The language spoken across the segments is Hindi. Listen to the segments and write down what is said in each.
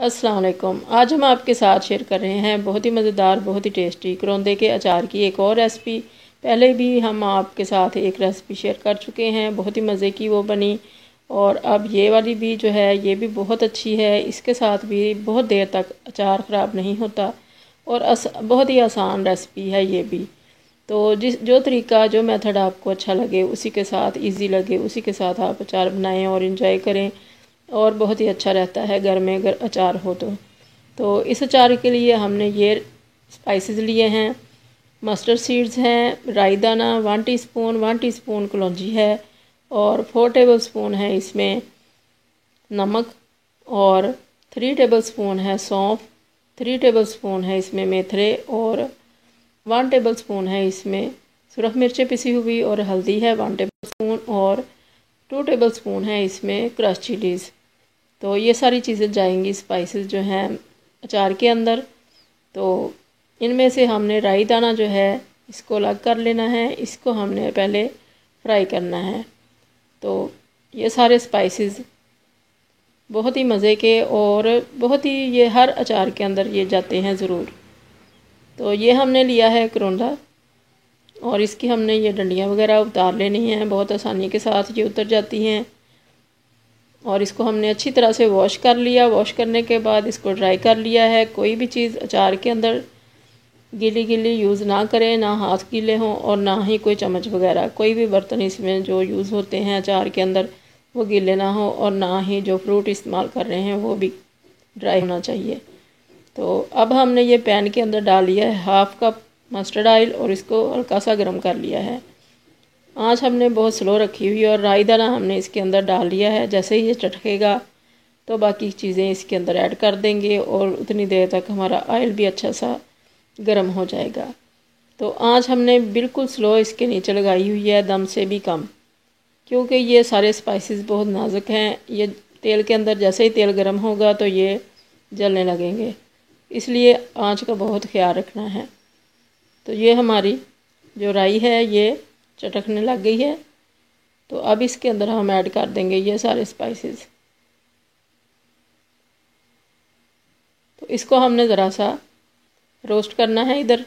अस्सलाम वालेकुम। आज हम आपके साथ शेयर कर रहे हैं बहुत ही मज़ेदार, बहुत ही टेस्टी करौंदे के अचार की एक और रेसिपी। पहले भी हम आपके साथ एक रेसिपी शेयर कर चुके हैं, बहुत ही मज़े की वो बनी। और अब ये वाली भी जो है ये भी बहुत अच्छी है। इसके साथ भी बहुत देर तक अचार ख़राब नहीं होता और बहुत ही आसान रेसिपी है ये भी। तो जो तरीका जो मेथड आपको अच्छा लगे, उसी के साथ ईजी लगे, उसी के साथ आप अचार बनाएं और इन्जॉय करें। और बहुत ही अच्छा रहता है घर में अगर अचार हो तो इस अचार के लिए हमने ये स्पाइसेस लिए हैं। मस्टर्ड सीड्स हैं, राई दाना 1 टीस्पून कलौंजी है और 4 टेबलस्पून है इसमें नमक और 3 टेबलस्पून है सौंफ, 3 टेबलस्पून है इसमें मेथरे और 1 टेबलस्पून है इसमें सुरख मिर्चें पिसी हुई और हल्दी है 1 टेबलस्पून और 2 टेबलस्पून है इसमें क्रश चिलीज़। तो ये सारी चीज़ें जाएंगी स्पाइसेस जो हैं अचार के अंदर। तो इनमें से हमने राई दाना जो है इसको अलग कर लेना है, इसको हमने पहले फ्राई करना है। तो ये सारे स्पाइसेस बहुत ही मज़े के और बहुत ही ये हर अचार के अंदर ये जाते हैं ज़रूर। तो ये हमने लिया है करौंदा और इसकी हमने ये डंडियाँ वगैरह उतार लेनी हैं, बहुत आसानी के साथ ये उतर जाती हैं। और इसको हमने अच्छी तरह से वॉश कर लिया। वॉश करने के बाद इसको ड्राई कर लिया है। कोई भी चीज़ अचार के अंदर गीली गीली यूज़ ना करें, ना हाथ गीले हों और ना ही कोई चम्मच वगैरह, कोई भी बर्तन इसमें जो यूज़ होते हैं अचार के अंदर वो गीले ना हो और ना ही जो फ्रूट इस्तेमाल कर रहे हैं वो भी ड्राई होना चाहिए। तो अब हमने ये पैन के अंदर डाल लिया है 1/2 कप मस्टर्ड ऑयल और इसको हल्का सा गर्म कर लिया है। आँच हमने बहुत स्लो रखी हुई है और राई दाना हमने इसके अंदर डाल लिया है। जैसे ही ये चटकेगा तो बाकी चीज़ें इसके अंदर ऐड कर देंगे और उतनी देर तक हमारा ऑयल भी अच्छा सा गर्म हो जाएगा। तो आँच हमने बिल्कुल स्लो इसके नीचे लगाई हुई है, दम से भी कम, क्योंकि ये सारे स्पाइसेस बहुत नाजुक हैं। ये तेल के अंदर जैसे ही तेल गर्म होगा तो ये जलने लगेंगे, इसलिए आँच का बहुत ख्याल रखना है। तो ये हमारी जो राई है ये चटकने लग गई है। तो अब इसके अंदर हम ऐड कर देंगे ये सारे स्पाइसेस। तो इसको हमने ज़रा सा रोस्ट करना है इधर।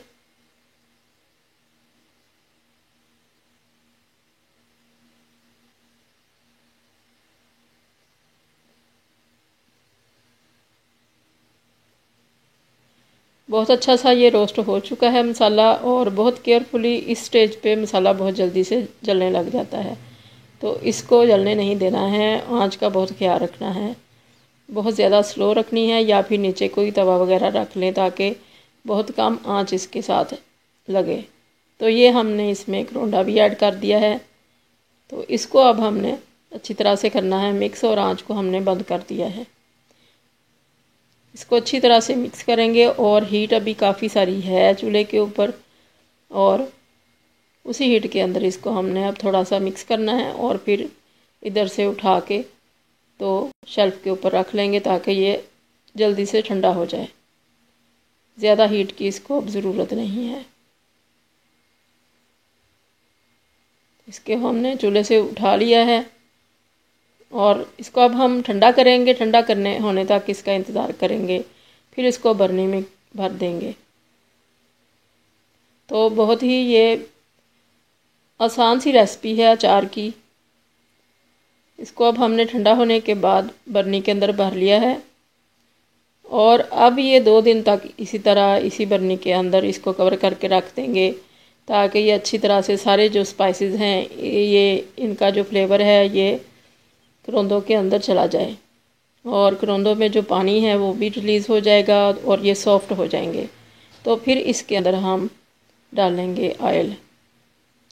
बहुत अच्छा सा ये रोस्ट हो चुका है मसाला और बहुत केयरफुली इस स्टेज पे मसाला बहुत जल्दी से जलने लग जाता है। तो इसको जलने नहीं देना है, आंच का बहुत ख्याल रखना है। बहुत ज़्यादा स्लो रखनी है या फिर नीचे कोई तवा वगैरह रख लें ताकि बहुत कम आंच इसके साथ लगे। तो ये हमने इसमें करौंदा भी ऐड कर दिया है। तो इसको अब हमने अच्छी तरह से करना है मिक्स और आंच को हमने बंद कर दिया है। इसको अच्छी तरह से मिक्स करेंगे और हीट अभी काफ़ी सारी है चूल्हे के ऊपर और उसी हीट के अंदर इसको हमने अब थोड़ा सा मिक्स करना है और फिर इधर से उठा के तो शेल्फ़ के ऊपर रख लेंगे ताकि ये जल्दी से ठंडा हो जाए। ज़्यादा हीट की इसको अब ज़रूरत नहीं है। इसके हमने चूल्हे से उठा लिया है और इसको अब हम ठंडा करेंगे। ठंडा करने होने तक इसका इंतज़ार करेंगे, फिर इसको बरनी में भर देंगे। तो बहुत ही ये आसान सी रेसिपी है अचार की। इसको अब हमने ठंडा होने के बाद बरनी के अंदर भर लिया है और अब ये 2 दिन तक इसी तरह इसी बरनी के अंदर इसको कवर करके रख देंगे ताकि ये अच्छी तरह से सारे जो स्पाइसेस हैं ये इनका जो फ्लेवर है ये करौंदों के अंदर चला जाए और करौंदों में जो पानी है वो भी रिलीज़ हो जाएगा और ये सॉफ्ट हो जाएंगे। तो फिर इसके अंदर हम डालेंगे ऑयल।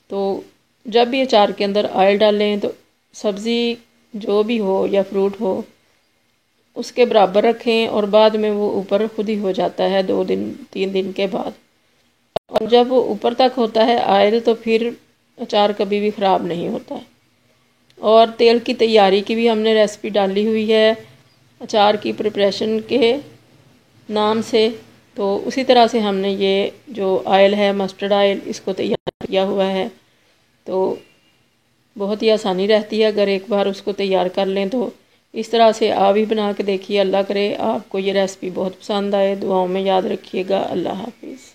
तो जब भी अचार के अंदर ऑयल डालें तो सब्ज़ी जो भी हो या फ्रूट हो उसके बराबर रखें और बाद में वो ऊपर खुद ही हो जाता है 2 दिन 3 दिन के बाद। और जब वो ऊपर तक होता है ऑयल तो फिर अचार कभी भी ख़राब नहीं होता है। और तेल की तैयारी की भी हमने रेसिपी डाली हुई है अचार की प्रिपरेशन के नाम से। तो उसी तरह से हमने ये जो ऑयल है मस्टर्ड ऑयल इसको तैयार किया हुआ है। तो बहुत ही आसानी रहती है, अगर एक बार उसको तैयार कर लें तो इस तरह से आप भी बना के देखिए। अल्लाह करे आपको ये रेसिपी बहुत पसंद आए। दुआओं में याद रखिएगा। अल्लाह हाफिज़।